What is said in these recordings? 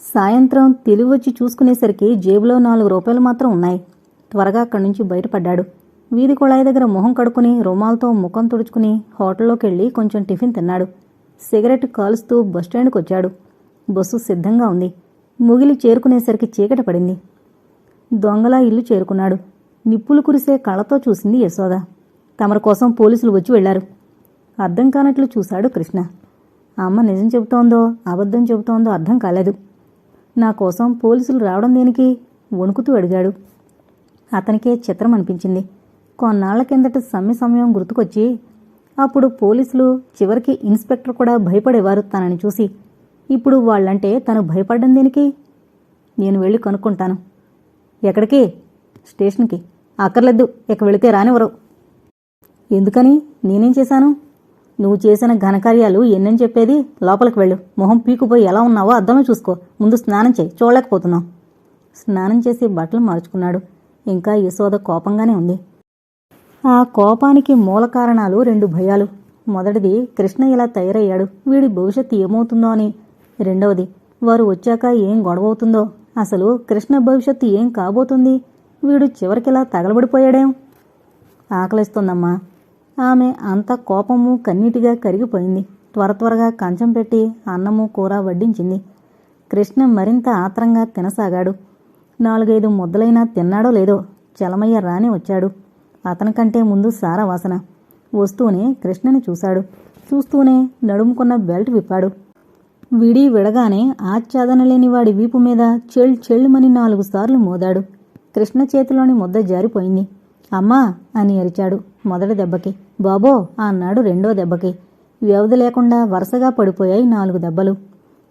సాయంత్రం తెలివొచ్చి చూసుకునేసరికి జేబులో 4 రూపాయలు మాత్రం ఉన్నాయి. త్వరగా అక్కడి నుంచి బయటపడ్డాడు. వీధి కుళాయి దగ్గర మొహం కడుక్కుని రుమాలతో ముఖం తుడుచుకుని హోటల్లోకెళ్ళి కొంచెం టిఫిన్ తిన్నాడు. సిగరెట్ కాలుస్తూ బస్టాండ్కి వచ్చాడు. బస్సు సిద్ధంగా ఉంది. ముగిలి చేరుకునేసరికి చీకటి పడింది. దొంగలా ఇల్లు చేరుకున్నాడు. నిప్పులు కురిసే కళ్ళతో చూసింది యశోద. తమరి కోసం పోలీసులు వచ్చి వెళ్లారు. అర్థం కానట్లు చూశాడు కృష్ణ. అమ్మ నిజం చెబుతోందో అబద్ధం చెబుతోందో అర్థం కాలేదు. నా కోసం పోలీసులు రావడం దేనికి? వణుకుతూ అడిగాడు. అతనికే చిత్రం అనిపించింది. కొన్నాళ్ల కిందట సమ్మె సమయం గుర్తుకొచ్చి అప్పుడు పోలీసులు చివరికి ఇన్స్పెక్టర్ కూడా భయపడేవారు తనని చూసి. ఇప్పుడు వాళ్ళంటే తను భయపడ్డం దేనికి? నేను వెళ్ళి కనుక్కుంటాను. ఎక్కడికి? స్టేషన్కి. అక్కర్లేదు, ఇక వెళితే రానివ్వరు. ఎందుకని? నేనేం చేశాను? నువ్వు చేసిన ఘనకార్యాలు ఎన్నని చెప్పేది? లోపలికి వెళ్ళు. మొహం పీకుపోయి ఎలా ఉన్నావో అద్దంలో చూసుకో. ముందు స్నానం చేయి, చూడలేకపోతున్నావు. స్నానం చేసి బట్టలు మార్చుకున్నాడు. ఇంకా యశోద కోపంగానే ఉంది. ఆ కోపానికి మూల కారణాలు 2 భయాలు. మొదటిది, కృష్ణ ఇలా తయారయ్యాడు, వీడి భవిష్యత్తు ఏమవుతుందో అని. రెండవది, వారు వచ్చాక ఏం గొడవవుతుందో. అసలు కృష్ణ భవిష్యత్తు ఏం కాబోతుంది? వీడు చివరికిలా తగలబడిపోయాడేం? ఆకలిస్తోందమ్మా. ఆమె అంత కోపము కన్నీటిగా కరిగిపోయింది. త్వరగా కంచం పెట్టి అన్నము కూర వడ్డించింది. కృష్ణ మరింత ఆత్రంగా తినసాగాడు. 4-5 ముద్దలైనా తిన్నాడో లేదో చలమయ్య రాని వచ్చాడు. అతనికంటే ముందు సారా వాసన. వస్తూనే కృష్ణని చూశాడు. చూస్తూనే నడుముకున్న బెల్ట్ విప్పాడు. విడి విడగానే ఆచ్ఛాదనలేని వాడి వీపు మీద చెళ్ళుమని 4 సార్లు మోదాడు. కృష్ణ చేతిలోని ముద్ద జారిపోయింది. అమ్మా అని అరిచాడు మొదటి దెబ్బకి. బాబో అన్నాడు రెండో దెబ్బకి. వ్యవధి లేకుండా వరుసగా పడిపోయాయి 4 దెబ్బలు.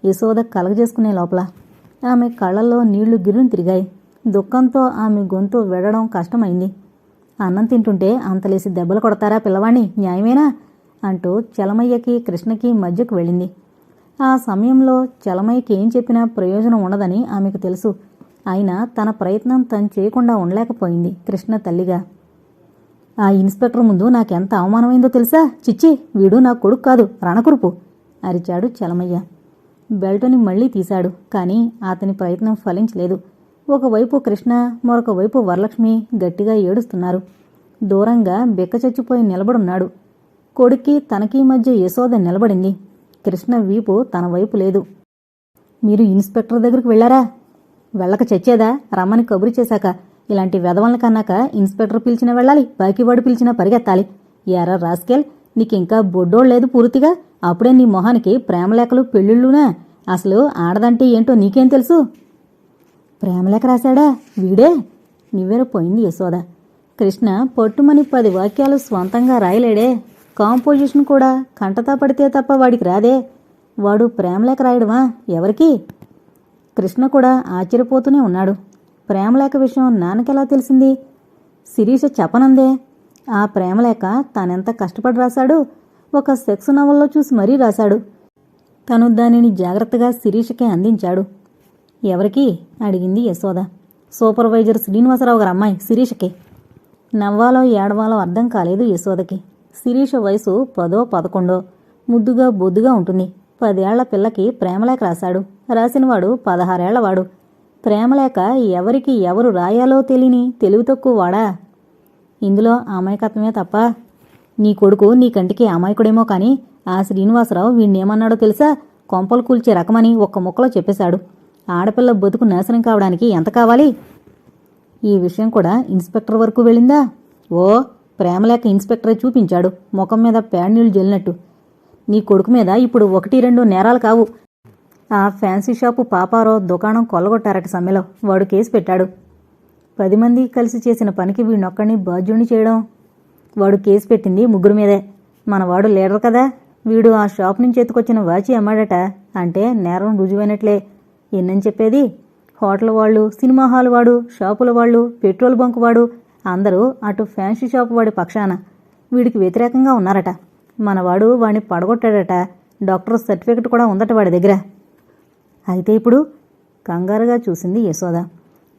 యశోద కలగజేసుకునే లోపల ఆమె కళ్ళల్లో నీళ్లు గిర్రును తిరిగాయి. దుఃఖంతో ఆమె గొంతు వెడడం కష్టమైంది. అన్నం తింటుంటే అంతలేసి దెబ్బలు కొడతారా పిల్లవాణ్ణి? న్యాయమేనా? అంటూ చలమయ్యకి కృష్ణకి మధ్యకు వెళ్ళింది. ఆ సమయంలో చలమయ్యకి ఏం చెప్పినా ప్రయోజనం ఉండదని ఆమెకు తెలుసు. అయినా తన ప్రయత్నం తను చేయకుండా ఉండలేకపోయింది కృష్ణ తల్లిగా. ఆ ఇన్స్పెక్టర్ ముందు నాకెంత అవమానమైందో తెలుసా? చిచ్చి, వీడు నా కొడుకు కాదు, రణకురుపు అరిచాడు చలమయ్య. బెల్టుని మళ్లీ తీశాడు. కానీ అతని ప్రయత్నం ఫలించలేదు. ఒకవైపు కృష్ణ, మరొక వైపు వరలక్ష్మి గట్టిగా ఏడుస్తున్నారు. దూరంగా బెక్కచచ్చిపోయి నిలబడున్నాడు. కొడుక్కి తనకీ మధ్య యశోద నిలబడింది. కృష్ణ వీపు తన వైపు లేదు. మీరు ఇన్స్పెక్టర్ దగ్గరికి వెళ్లారా? వెళ్ళక చచ్చేదా? రమ్మని కబురు చేశాక ఇలాంటి వెధవల్ని కన్నాక ఇన్స్పెక్టర్ పిలిచినా వెళ్ళాలి, బాకీవాడు పిలిచినా పరిగెత్తాలి. యారా రాస్కెల్, నీకింకా బొడ్డోళ్లేదు పూర్తిగా? అప్పుడే నీ మొహానికి ప్రేమలేఖలు పెళ్ళిళ్ళునా? అసలు ఆడదంటే ఏంటో నీకేం తెలుసు? ప్రేమలేఖ రాశాడా వీడే? నివ్వెరపోయింది యశోద. కృష్ణ పట్టుమని 10 వాక్యాలు స్వంతంగా రాయలేడే. కాంపోజిషన్ కూడా కంటతా పడితే తప్ప వాడికి రాదే. వాడు ప్రేమలేఖ రాయడమా? ఎవరికి? కృష్ణ కూడా ఆశ్చర్యపోతూనే ఉన్నాడు. ప్రేమలేఖ విషయం నాన్నకెలా తెలిసింది? శిరీష చెప్పనందే. ఆ ప్రేమలేఖ తానెంత కష్టపడి రాశాడు. ఒక సెక్స్ నవల్లో చూసి మరీ రాశాడు. తను దానిని జాగ్రత్తగా శిరీషకే అందించాడు. ఎవరికి? అడిగింది యశోద. సూపర్వైజర్ శ్రీనివాసరావు గారు అమ్మాయి శిరీషకి. నవ్వాలో ఏడవాలో అర్థం కాలేదు యశోదకి. శిరీష వయసు 10 11. ముద్దుగా బొద్దుగా ఉంటుంది. 10 ఏళ్ల పిల్లకి ప్రేమలేఖ రాశాడు. రాసినవాడు 16 ఏళ్లవాడు. ప్రేమలేఖ ఎవరికి ఎవరు రాయాలో తెలియని తెలివి తక్కువ వాడా? ఇందులో అమాయకత్వమే తప్ప. నీ కొడుకు నీ కంటికి అమాయకుడేమో కానీ ఆ శ్రీనివాసరావు వీణ్ణేమన్నాడో తెలుసా? కొంపలు కూల్చే రకమని ఒక్క ముక్కలో చెప్పేశాడు. ఆడపిల్ల బతుకు నాశనం కావడానికి ఎంత కావాలి? ఈ విషయం కూడా ఇన్స్పెక్టర్ వరకు వెళ్ళిందా? ఓ, ప్రేమలేఖ ఇన్స్పెక్టరే చూపించాడు, ముఖం మీద పేడనీళ్లు జల్లినట్టు. నీ కొడుకు మీద ఇప్పుడు 1-2 నేరాలు కావు. ఆ ఫ్యాన్సీ షాపు పాపారావు దుకాణం కొల్లగొట్టారట సమ్మెలో. వాడు కేసు పెట్టాడు. 10 మంది కలిసి చేసిన పనికి వీడినొక్కడిని బాధ్యుణ్ణి చేయడం. వాడు కేసు పెట్టింది 3 మీదే. మనవాడు లీడర్ కదా. వీడు ఆ షాప్ నుంచి ఎత్తుకొచ్చిన వాచి అమ్మాడట. అంటే నేరం రుజువైనట్లే. ఎన్నని చెప్పేది? హోటల్ వాళ్ళు, సినిమా హాల్ వాడు, షాపుల వాళ్ళు, పెట్రోల్ బంక్ వాడు అందరూ అటు ఫ్యాన్సీ షాపు వాడి పక్షాన వీడికి వ్యతిరేకంగా ఉన్నారట. మనవాడు వాడిని పడగొట్టాడట. డాక్టర్ సర్టిఫికెట్ కూడా ఉందట వాడి దగ్గర. అయితే ఇప్పుడు? కంగారుగా చూసింది యశోద.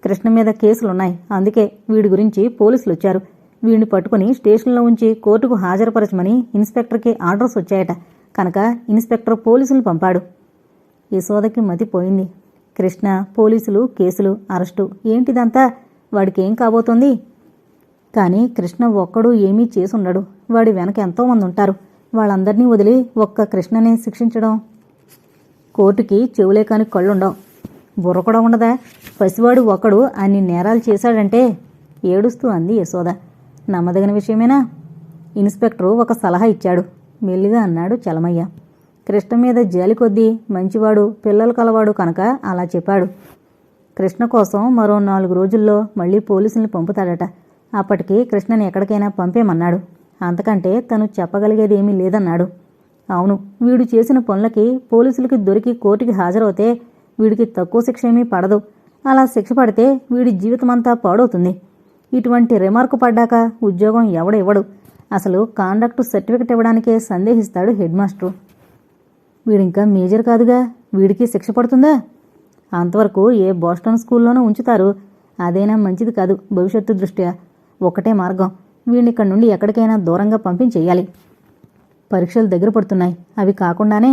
కృష్ణ మీద కేసులున్నాయి. అందుకే వీడి గురించి పోలీసులు వచ్చారు. వీడిని పట్టుకుని స్టేషన్లో ఉంచి కోర్టుకు హాజరుపరచమని ఇన్స్పెక్టర్కి ఆర్డర్స్ వచ్చాయట. కనుక ఇన్స్పెక్టర్ పోలీసులు పంపాడు. యశోదకి మతిపోయింది. కృష్ణ, పోలీసులు, కేసులు, అరెస్టు, ఏంటిదంతా? వాడికేం కాబోతోంది? కానీ కృష్ణ ఒక్కడూ ఏమీ చేసుండడు. వాడి వెనక ఎంతోమంది ఉంటారు. వాళ్ళందర్నీ వదిలి ఒక్క కృష్ణనే శిక్షించడం? కోర్టుకి చెవులే కాని కళ్ళుండవు, బుర్ర కూడా ఉండదా? పసివాడు ఒకడు అన్ని నేరాలు చేశాడంటే ఏడుస్తూ అంది యశోద. నమ్మదగిన విషయమేనా? ఇన్స్పెక్టరు ఒక సలహా ఇచ్చాడు, మెల్లిగా అన్నాడు చలమయ్య. కృష్ణ మీద జాలి కొద్దీ, మంచివాడు, పిల్లలు కలవాడు కనుక అలా చెప్పాడు. కృష్ణ కోసం మరో 4 రోజుల్లో మళ్ళీ పోలీసుల్ని పంపుతాడట. అప్పటికి కృష్ణని ఎక్కడికైనా పంపేమన్నాడు. అంతకంటే తను చెప్పగలిగేది ఏమీ లేదన్నాడు. అవును, వీడు చేసిన పనులకి పోలీసులకి దొరికి కోర్టుకి హాజరవుతే వీడికి తక్కువ శిక్ష ఏమీ పడదు. అలా శిక్ష పడితే వీడి జీవితమంతా పాడవుతుంది. ఇటువంటి రిమార్కు పడ్డాక ఉద్యోగం ఇవ్వడు. అసలు కాండక్ట్ సర్టిఫికెట్ ఇవ్వడానికే సందేహిస్తాడు హెడ్ మాస్టరు. వీడింకా మేజర్ కాదుగా, వీడికి శిక్ష పడుతుందా? అంతవరకు ఏ బోస్టన్ స్కూల్లోనూ ఉంచుతారు. అదైనా మంచిది కాదు భవిష్యత్తు దృష్ట్యా. ఒకటే మార్గం, వీడినిక్కడి నుండి ఎక్కడికైనా దూరంగా పంపించెయ్యాలి. పరీక్షలు దగ్గర పడుతున్నాయి. అవి కాకుండానే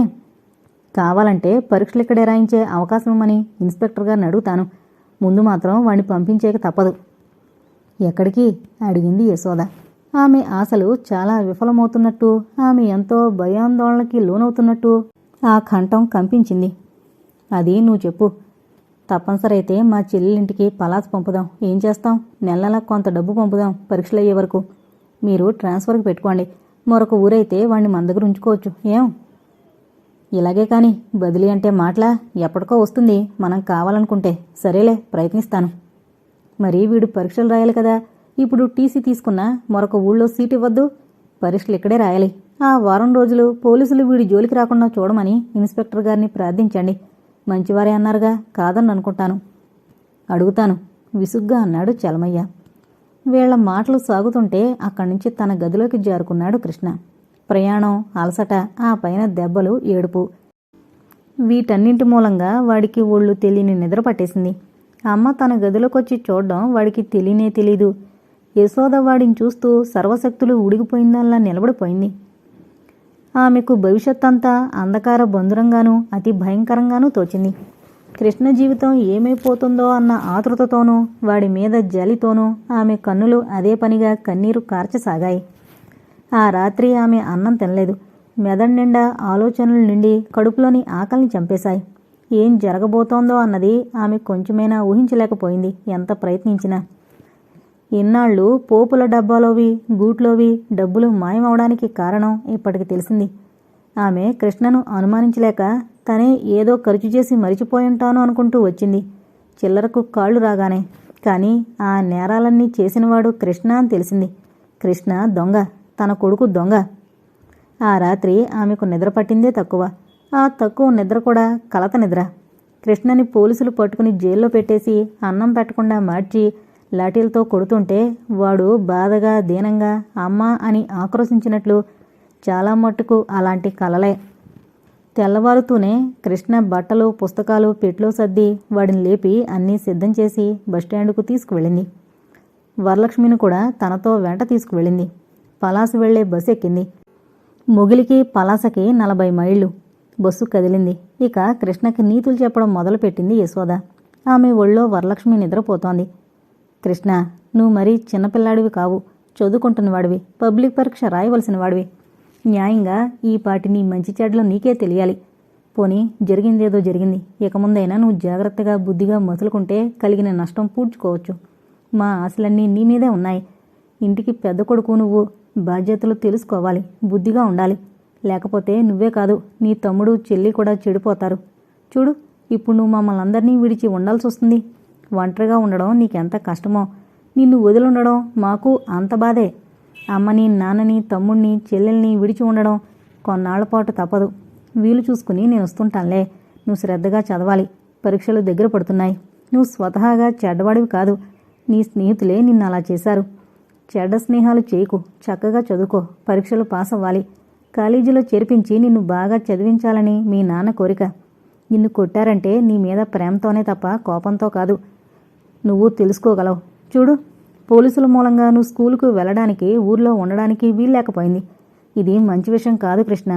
కావాలంటే పరీక్షలు ఇక్కడే రాయించే అవకాశం ఇమ్మని ఇన్స్పెక్టర్ గారిని అడుగుతాను. ముందు మాత్రం వాడిని పంపించేక తప్పదు. ఎక్కడికి? అడిగింది యశోద. ఆమె ఆశలు చాలా విఫలమవుతున్నట్టు, ఆమె ఎంతో భయాందోళనకి లోనవుతున్నట్టు ఆ కంఠం కంపించింది. అది నువ్వు చెప్పు. తప్పనిసరి అయితే మా చెల్లెలింటికి పలాస్ పంపుదాం. ఏం చేస్తాం? నెలలా కొంత డబ్బు పంపుదాం పరీక్షలు అయ్యే వరకు. మీరు ట్రాన్స్ఫర్కి పెట్టుకోండి. మరొక ఊరైతే వాణ్ణి మన దగ్గర ఉంచుకోవచ్చు. ఏం? ఇలాగే కాని బదిలీ అంటే మాటలా? ఎప్పటికో వస్తుంది మనం కావాలనుకుంటే. సరేలే, ప్రయత్నిస్తాను. మరి వీడు పరీక్షలు రాయాలి కదా. ఇప్పుడు టీసీ తీసుకున్నా మరొక ఊళ్ళో సీట్ ఇవ్వద్దు. పరీక్షలు ఇక్కడే రాయాలి. ఆ వారం రోజులు పోలీసులు వీడి జోలికి రాకుండా చూడమని ఇన్స్పెక్టర్ గారిని ప్రార్థించండి. మంచివారే అన్నారుగా, కాదని అనుకుంటాను. అడుగుతాను విసుగ్గా అన్నాడు చలమయ్య. వీళ్ల మాటలు సాగుతుంటే అక్కడి నుంచి తన గదిలోకి జారుకున్నాడు కృష్ణ. ప్రయాణం, అలసట, ఆ పైన దెబ్బలు, ఏడుపు, వీటన్నింటి మూలంగా వాడికి ఒళ్ళు తెలియని నిద్ర పట్టేసింది. అమ్మ తన గదిలోకొచ్చి చూడడం వాడికి తెలియనే తెలీదు. యశోద వాడిని చూస్తూ సర్వశక్తులు ఉడిగిపోయిందల్లా నిలబడిపోయింది. ఆమెకు భవిష్యత్తంతా అంధకార బంధురంగానూ అతి భయంకరంగానూ తోచింది. కృష్ణ జీవితం ఏమైపోతుందో అన్న ఆతృతతోనూ వాడి మీద జాలితోనూ ఆమె కన్నులు అదే పనిగా కన్నీరు కార్చసాగాయి. ఆ రాత్రి ఆమె అన్నం తినలేదు. మెదడు నిండా ఆలోచనలు నిండి కడుపులోని ఆకలిని చంపేశాయి. ఏం జరగబోతోందో అన్నది ఆమె కొంచెమైనా ఊహించలేకపోయింది, ఎంత ప్రయత్నించినా. ఇన్నాళ్ళు పోపుల డబ్బాలోవి, గూట్లోవి డబ్బులు మాయమవడానికి కారణం ఇప్పటికి తెలిసింది. ఆమె కృష్ణను అనుమానించలేక తనే ఏదో ఖర్చు చేసి మరిచిపోయుంటాను అనుకుంటూ వచ్చింది చిల్లరకు కాళ్లు రాగానే. కానీ ఆ నేరాలన్నీ చేసినవాడు కృష్ణ అని తెలిసింది. కృష్ణ దొంగ, తన కొడుకు దొంగ. ఆ రాత్రి ఆమెకు నిద్ర పట్టిందే తక్కువ. ఆ తక్కువ నిద్ర కూడా కలత నిద్ర. కృష్ణని పోలీసులు పట్టుకుని జైల్లో పెట్టేసి అన్నం పెట్టకుండా మార్చి లాఠీలతో కొడుతుంటే వాడు బాధగా, దీనంగా అమ్మా అని ఆక్రోశించినట్లు చాలా మట్టుకు అలాంటి కలలే. తెల్లవారుతూనే కృష్ణ బట్టలు, పుస్తకాలు పెట్లో సర్ది వాడిని లేపి అన్నీ సిద్ధం చేసి బస్టాండుకు తీసుకువెళ్ళింది. వరలక్ష్మిని కూడా తనతో వెంట తీసుకువెళ్ళింది. పలాస వెళ్లే బస్సు ఎక్కింది. మొగిలికి పలాసకి 40 మైళ్ళు. బస్సు కదిలింది. ఇక కృష్ణకి నీతులు చెప్పడం మొదలుపెట్టింది యశోద. ఆమె ఒళ్ళో వరలక్ష్మి నిద్రపోతోంది. కృష్ణ, నువ్వు మరీ చిన్నపిల్లాడివి కావు. చదువుకుంటున్నవాడివి, పబ్లిక్ పరీక్ష రాయవలసిన వాడివి. న్యాయంగా ఈ పాటి నీ మంచి చెడ్డలు నీకే తెలియాలి. పోనీ జరిగిందేదో జరిగింది. ఇక ముందైనా నువ్వు జాగ్రత్తగా బుద్ధిగా మసులుకుంటే కలిగిన నష్టం పూడ్చుకోవచ్చు. మా ఆశలన్నీ నీ మీదే ఉన్నాయి. ఇంటికి పెద్ద కొడుకు నువ్వు. బాధ్యతలు తెలుసుకోవాలి, బుద్ధిగా ఉండాలి. లేకపోతే నువ్వే కాదు, నీ తమ్ముడు, చెల్లి కూడా చెడిపోతారు. చూడు, ఇప్పుడు నువ్వు మమ్మల్ని అందరినీ విడిచి ఉండాల్సి వస్తుంది. ఒంటరిగా ఉండడం నీకెంత కష్టమో. నిన్ను వదిలుండడం మాకు అంత బాధే. అమ్మని, నాన్నని, తమ్ముడిని, చెల్లెల్ని విడిచి ఉండడం కొన్నాళ్ల పాటు తప్పదు. వీలు చూసుకుని నేను వస్తుంటానులే. నువ్వు శ్రద్ధగా చదవాలి. పరీక్షలు దగ్గర పడుతున్నాయి. నువ్వు స్వతహాగా చెడ్డవాడివి కాదు. నీ స్నేహితులే నిన్ను అలా చేశారు. చెడ్డ స్నేహాలు చేయకు. చక్కగా చదువుకో. పరీక్షలు పాస్ అవ్వాలి. కాలేజీలో చేర్పించి నిన్ను బాగా చదివించాలని మీ నాన్న కోరిక. నిన్ను కొట్టారంటే నీ మీద ప్రేమతోనే తప్ప కోపంతో కాదు. నువ్వు తెలుసుకోగలవు. చూడు, పోలీసుల మూలంగా నువ్వు స్కూలుకు వెళ్ళడానికి, ఊర్లో ఉండడానికి వీల్లేకపోయింది. ఇది మంచి విషయం కాదు కృష్ణ.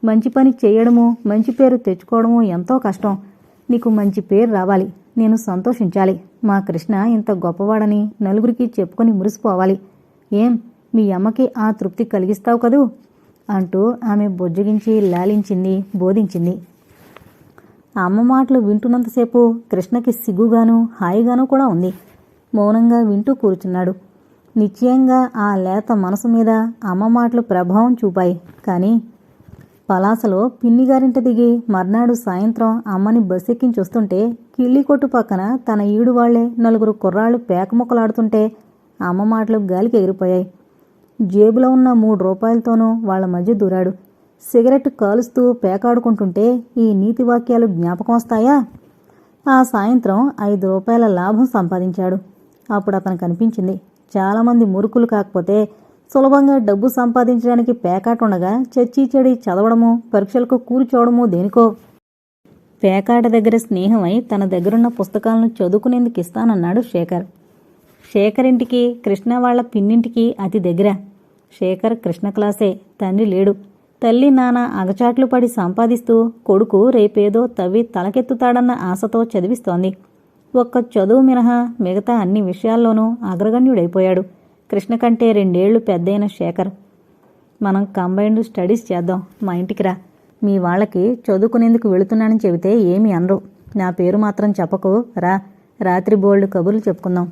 మంచి పని చేయడము, మంచి పేరు తెచ్చుకోవడము ఎంతో కష్టం. నీకు మంచి పేరు రావాలి, నేను సంతోషించాలి, మా కృష్ణ ఇంత గొప్పవాడని నలుగురికి చెప్పుకొని మురిసిపోవాలి. ఏం మీ అమ్మకి ఆ తృప్తి కలిగిస్తావు కదూ అంటూ ఆమె బొజ్జగించి లాలించింది, బోధించింది. అమ్మ మాటలు వింటున్నంతసేపు కృష్ణకి సిగ్గుగాను హాయిగానూ కూడా ఉంది. మౌనంగా వింటూ కూర్చున్నాడు. నిశ్చయంగా ఆ లేత మనసు మీద అమ్మ మాటలు ప్రభావం చూపాయి. కానీ పలాసలో పిన్నిగారింట దిగి మర్నాడు సాయంత్రం అమ్మని బస్సెక్కించి వస్తుంటే కిళ్ళికొట్టు పక్కన తన ఈడు వాళ్లే నలుగురు కుర్రాళ్ళు పేకముక్కలాడుతుంటే అమ్మ మాటలు గాలికి ఎగిరిపోయాయి. జేబులో ఉన్న 3 రూపాయలతోనూ వాళ్ల మధ్య దూరాడు. సిగరెట్ కాలుస్తూ పేకాడుకుంటుంటే ఈ నీతి వాక్యాలు జ్ఞాపకం వస్తాయా? ఆ సాయంత్రం 5 రూపాయల లాభం సంపాదించాడు. అప్పుడు అతనికి అనిపించింది, చాలామంది మురుకులు కాకపోతే సులభంగా డబ్బు సంపాదించడానికి పేకాట ఉండగా చచ్చి చెడి చదవడము, పరీక్షలకు కూర్చోవడము దేనికో. పేకాట దగ్గర స్నేహమై తన దగ్గరున్న పుస్తకాలను చదువుకునేందుకు ఇస్తానన్నాడు శేఖర్. శేఖర్ ఇంటికి కృష్ణ వాళ్ల పిన్నింటికి అతి దగ్గర. శేఖర్ కృష్ణ క్లాసే, తండ్రి లేడు. తల్లి నాన్న అగచాట్లు పడి సంపాదిస్తూ కొడుకు రేపేదో తవ్వి తలకెత్తుతాడన్న ఆశతో చదివిస్తోంది. ఒక్క చదువు మినహా మిగతా అన్ని విషయాల్లోనూ అగ్రగణ్యుడైపోయాడు. కృష్ణ కంటే 2 ఏళ్లు పెద్దయిన శేఖర్. మనం కంబైన్డ్ స్టడీస్ చేద్దాం, మా ఇంటికి రా. మీ వాళ్ళకి చదువుకునేందుకు వెళుతున్నానని చెబితే ఏమీ అనరు. నా పేరు మాత్రం చెప్పకు, రా. రాత్రి బోల్డ్ కబుర్లు చెప్పుకుందాం.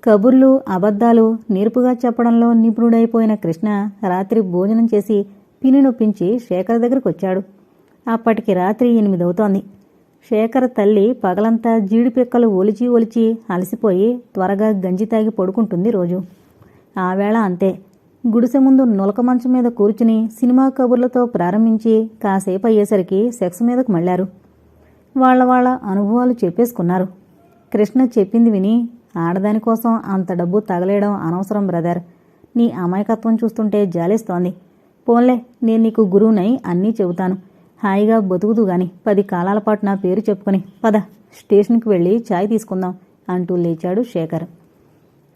కబుర్లు, అబద్ధాలు నేర్పుగా చెప్పడంలో నిపుణుడైపోయిన కృష్ణ రాత్రి భోజనం చేసి పిన్ని నొప్పించి శేఖర్ దగ్గరకు వచ్చాడు. అప్పటికి రాత్రి 8 అవుతోంది. శేఖర్ తల్లి పగలంతా జీడిపిక్కలు ఒలిచి ఒలిచి అలసిపోయి త్వరగా గంజి తాగి పడుకుంటుంది రోజు. ఆవేళ అంతే. గుడిసె ముందు నులక మంచం మీద కూర్చుని సినిమా కబుర్లతో ప్రారంభించి కాసేపు అయ్యేసరికి సెక్స్ మీదకు మళ్లారు. వాళ్ళ అనుభవాలు చెప్పేసుకున్నారు. కృష్ణ చెప్పింది విని, ఆడదానికోసం అంత డబ్బు తగలేయడం అనవసరం బ్రదర్. నీ అమాయకత్వం చూస్తుంటే జాలేస్తోంది. పోన్లే, నేను నీకు గురువునై అన్నీ చెబుతాను. హాయిగా బతుకుదు గాని 10 కాలాల పాటు నా పేరు చెప్పుకొని పద, స్టేషన్కి వెళ్ళి ఛాయ్ తీసుకుందాం అంటూ లేచాడు శేఖర్.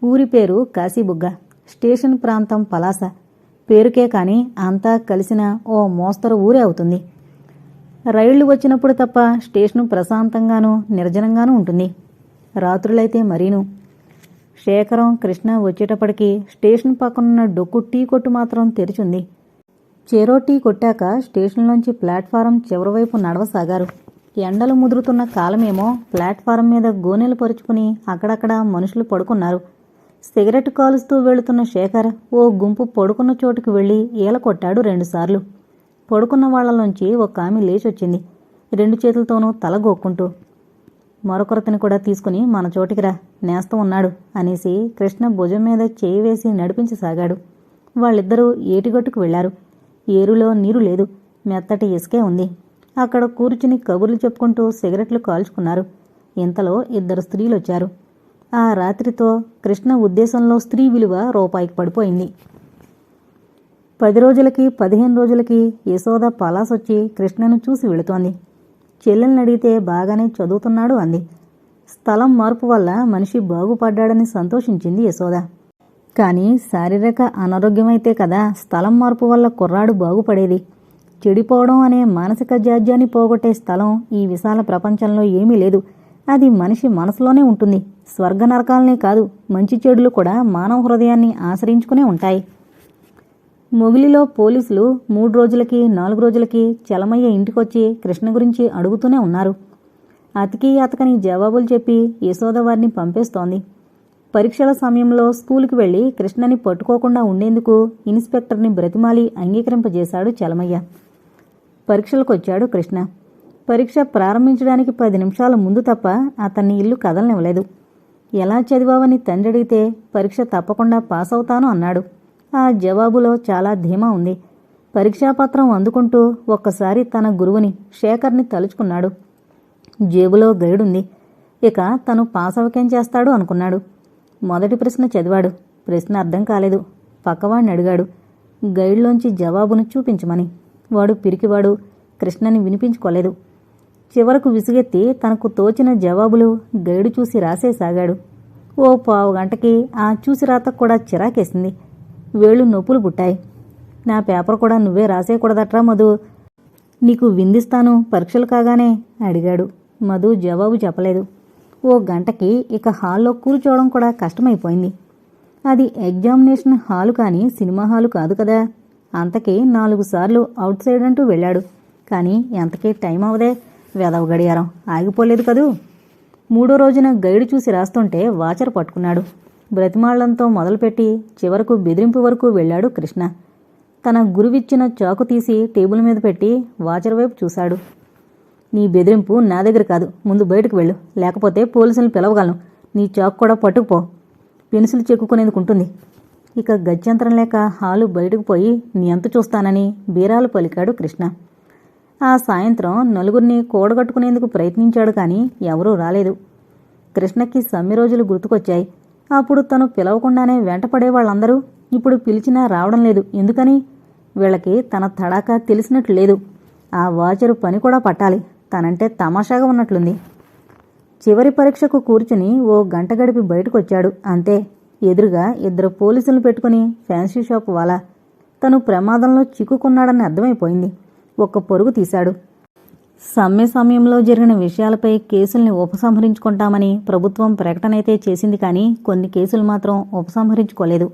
ఊరి పేరు కాశీబుగ్గ, స్టేషన్ ప్రాంతం పలాస. పేరుకే కాని అంతా కలిసిన ఓ మోస్తరు ఊరే అవుతుంది. రైళ్లు వచ్చినప్పుడు తప్ప స్టేషను ప్రశాంతంగానూ నిర్జనంగానూ ఉంటుంది. రాత్రులైతే మరీను. శేఖరం, కృష్ణ వచ్చేటప్పటికి స్టేషన్ పక్కనున్న డొక్కు టీ కొట్టు మాత్రం తెరిచుంది. చెరో టీ కొట్టాక స్టేషన్లోంచి ప్లాట్ఫారం చివరివైపు నడవసాగారు. ఎండలు ముదురుతున్న కాలమేమో ప్లాట్ఫారం మీద గోనెలు పరుచుకుని అక్కడక్కడ మనుషులు పడుకున్నారు. సిగరెట్ కాలుస్తూ వెళుతున్న శేఖర్ ఓ గుంపు పడుకున్న చోటుకు వెళ్లి ఈల కొట్టాడు 2 సార్లు. పడుకున్న వాళ్లలోంచి ఒక ఆమె లేచొచ్చింది, 2 చేతులతోనూ తల గోక్కుంటూ. మరొకరిని కూడా తీసుకుని మన చోటికి రా, నేస్తం ఉన్నాడు అనేసి కృష్ణ భుజం మీద చేయి వేసి నడిపించసాగాడు. వాళ్ళిద్దరూ ఏటిగట్టుకు వెళ్లారు. ఏరులో నీరు లేదు, మెత్తటి ఇసుకే ఉంది. అక్కడ కూర్చుని కబుర్లు చెప్పుకుంటూ సిగరెట్లు కాల్చుకున్నారు. ఇంతలో 2 స్త్రీలొచ్చారు. ఆ రాత్రితో కృష్ణ ఉద్దేశంలో స్త్రీ విలువ రూపాయికి పడిపోయింది. 10 రోజులకి 15 రోజులకి యశోద పలాసొచ్చి కృష్ణను చూసి వెళుతోంది. చెల్లెల్ని అడిగితే బాగానే చదువుతున్నాడు అంది. స్థలం మార్పు వల్ల మనిషి బాగుపడ్డాడని సంతోషించింది యశోద. కానీ శారీరక అనారోగ్యమైతే కదా స్థలం మార్పు వల్ల కుర్రాడు బాగుపడేది. చెడిపోవడం అనే మానసిక జాడ్యాన్ని పోగొట్టే స్థలం ఈ విశాల ప్రపంచంలో ఏమీ లేదు. అది మనిషి మనసులోనే ఉంటుంది. స్వర్గ నరకాలనే కాదు, మంచి చెడులు కూడా మానవ హృదయాన్ని ఆశ్రయించుకునే ఉంటాయి. మొగిలిలో పోలీసులు 3 రోజులకి 4 రోజులకి చలమయ్య ఇంటికొచ్చి కృష్ణ గురించి అడుగుతూనే ఉన్నారు. అతికి అతకని జవాబులు చెప్పి యశోద వారిని పంపేస్తోంది. పరీక్షల సమయంలో స్కూలుకి వెళ్లి కృష్ణని పట్టుకోకుండా ఉండేందుకు ఇన్స్పెక్టర్ని బ్రతిమాలి అంగీకరింపజేశాడు చలమయ్య. పరీక్షలకొచ్చాడు కృష్ణ. పరీక్ష ప్రారంభించడానికి 10 నిమిషాల ముందు తప్ప అతన్ని ఇల్లు కదలనివ్వలేదు. ఎలా చదివావని తండ్రి అడిగితే పరీక్ష తప్పకుండా పాస్ అవుతాను అన్నాడు. ఆ జవాబులో చాలా ధీమా ఉంది. పరీక్షాపత్రం అందుకుంటూ ఒక్కసారి తన గురువుని శేఖర్ని తలుచుకున్నాడు. జేబులో గైడుంది. ఇక తను పాస్ అవకేం చేస్తాడు అనుకున్నాడు. మొదటి ప్రశ్న చదివాడు. ప్రశ్న అర్థం కాలేదు. పక్కవాడిని అడిగాడు గైడ్లోంచి జవాబును చూపించమని. వాడు పిరికివాడు, కృష్ణని వినిపించుకోలేదు. చివరకు విసుగెత్తి తనకు తోచిన జవాబులు గైడు చూసి రాసేసాగాడు. ఓ పావు గంటకి ఆ చూసి రాతకు కూడా చిరాకేసింది. వేళ్లు నొప్పులు పుట్టాయి. నా పేపర్ కూడా నువ్వే రాసేయకూడదట్రా మధు నీకు విందిస్తాను పరీక్షలు కాగానే అడిగాడు. మధు జవాబు చెప్పలేదు. ఓ గంటకి ఇక హాల్లో కూర్చోవడం కూడా కష్టమైపోయింది. అది ఎగ్జామినేషన్ హాలు కానీ సినిమా హాలు కాదు కదా. అంతకీ 4 సార్లు అవుట్ సైడ్ అంటూ వెళ్ళాడు. కానీ ఎంతకీ టైం అవదే. వెదవ గడియారం ఆగిపోలేదు కదూ. 3వ రోజున గైడు చూసి రాస్తుంటే వాచర్ పట్టుకున్నాడు. బ్రతిమాళ్లంతో మొదలుపెట్టి చివరకు బెదిరింపు వరకు వెళ్ళాడు కృష్ణ. తన గురువిచ్చిన చాకు తీసి టేబుల్ మీద పెట్టి వాచర్ వైపు చూశాడు. నీ బెదిరింపు నా దగ్గర కాదు. ముందు బయటకు వెళ్ళు, లేకపోతే పోలీసులను పిలవగలను. నీ చాకు కూడా పట్టుకుపో. పెన్సిల్ చెక్కుకునేందుకు ఉంటుంది. ఇక గత్యంతరం లేక హాలు బయటకు పోయి నీ అంతు చూస్తానని బీరాలు పలికాడు కృష్ణ. ఆ సాయంత్రం నలుగురిని కూడగట్టుకునేందుకు ప్రయత్నించాడు కానీ ఎవరూ రాలేదు. కృష్ణకి సమ్మె రోజులు గుర్తుకొచ్చాయి. అప్పుడు తను పిలవకుండానే వెంటపడే వాళ్ళందరూ ఇప్పుడు పిలిచినా రావడం లేదు. ఎందుకని? వీళ్ళకి తన తడాకా తెలిసినట్లు లేదు. ఆ వాచరు పని కూడా పట్టాలి. తనంటే తమాషాగా ఉన్నట్లుంది. చివరి పరీక్షకు కూర్చుని ఓ గంట గడిపి బయటకొచ్చాడు. అంతే. ఎదురుగా 2 పోలీసులను పెట్టుకుని ఫ్యాన్సీ షాప్ వాలా. తను ప్రమాదంలో చిక్కుకున్నాడని అర్థమైపోయింది. ఒక్క పరుగు తీశాడు. సమ్మె సమయంలో జరిగిన విషయాలపై కేసుల్ని ఉపసంహరించుకుంటామని ప్రభుత్వం ప్రకటనైతే చేసింది కానీ కొన్ని కేసులు మాత్రం ఉపసంహరించుకోలేదు.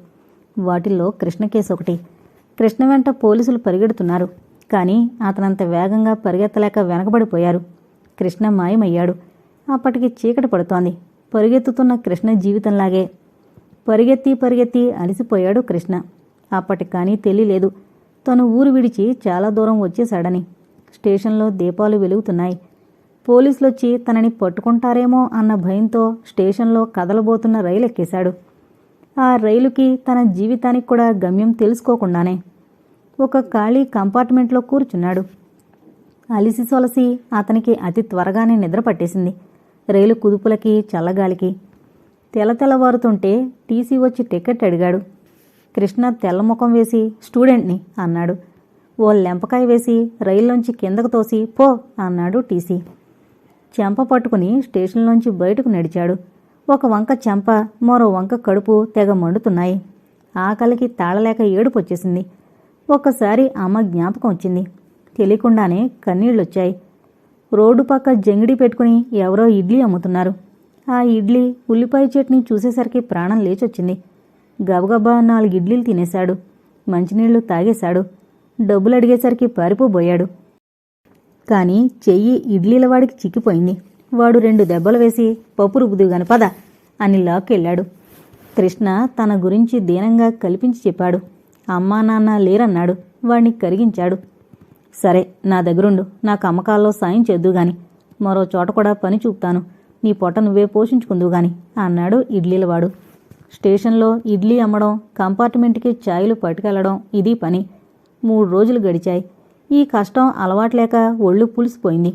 వాటిల్లో కృష్ణ కేసు ఒకటి. కృష్ణ వెంట పోలీసులు పరిగెడుతున్నారు. కానీ అతనంత వేగంగా పరిగెత్తలేక వెనకబడిపోయారు. కృష్ణ మాయమయ్యాడు. అప్పటికి చీకటి పడుతోంది. పరిగెత్తుతున్న కృష్ణ జీవితంలాగే పరిగెత్తి పరిగెత్తి అలసిపోయాడు కృష్ణ. అప్పటికి కానీ తెలియలేదు తను ఊరు విడిచి చాలా దూరం వచ్చేశాడని. స్టేషన్లో దీపాలు వెలుగుతున్నాయి. పోలీసులొచ్చి తనని పట్టుకుంటారేమో అన్న భయంతో స్టేషన్లో కదలబోతున్న రైలు ఎక్కేశాడు. ఆ రైలుకి తన జీవితానికి కూడా గమ్యం తెలుసుకోకుండానే ఒక ఖాళీ కంపార్ట్మెంట్లో కూర్చున్నాడు. అలిసి సొలసి అతనికి అతి త్వరగానే నిద్ర పట్టేసింది. రైలు కుదుపులకి చల్లగాలికి. తెల్లవారుతుంటే టీసీ వచ్చి టికెట్ అడిగాడు. కృష్ణ తెల్లముఖం వేసి స్టూడెంట్ని అన్నాడు. ఓ లెంపకాయ వేసి రైల్లోంచి కిందకు తోసి పో అన్నాడు టీసీ. చెంప పట్టుకుని స్టేషన్లోంచి బయటకు నడిచాడు. ఒక వంక చెంప, మరో వంక కడుపు తెగ మండుతున్నాయి. ఆకలికి తాళలేక ఏడుపొచ్చేసింది. ఒక్కసారి అమ్మ జ్ఞాపకం వచ్చింది. తెలియకుండానే కన్నీళ్లొచ్చాయి. రోడ్డు పక్క జంగిడి పెట్టుకుని ఎవరో ఇడ్లీ అమ్ముతున్నారు. ఆ ఇడ్లీ ఉల్లిపాయ చట్నీ చూసేసరికి ప్రాణం లేచొచ్చింది. గబగబా 4 ఇడ్లీలు తినేశాడు. మంచినీళ్లు తాగేశాడు. డబ్బులు అడిగేసరికి పారిపోబోయాడు. కానీ చెయ్యి ఇడ్లీల వాడికి చిక్కిపోయింది. వాడు 2 దెబ్బలు వేసి పప్పు రుబ్బుదుగాని పద అని లాక్కెళ్ళాడు. కృష్ణ తన గురించి దీనంగా కల్పించి చెప్పాడు. అమ్మా నాన్న లేరన్నాడు. వాణ్ణి కరిగించాడు. సరే, నా దగ్గరుండు. నాకు అమ్మకాల్లో సాయం చేద్దుగాని. మరో చోట కూడా పని చూపుతాను. నీ పొట్ట నువ్వే పోషించుకుందుగాని అన్నాడు ఇడ్లీలవాడు. స్టేషన్లో ఇడ్లీ అమ్మడం, కంపార్ట్మెంట్కి ఛాయలు పట్టుకెళ్లడం ఇది పని. 3 రోజులు గడిచాయి. ఈ కష్టం అలవాట్లేక ఒళ్ళు పులిసిపోయింది.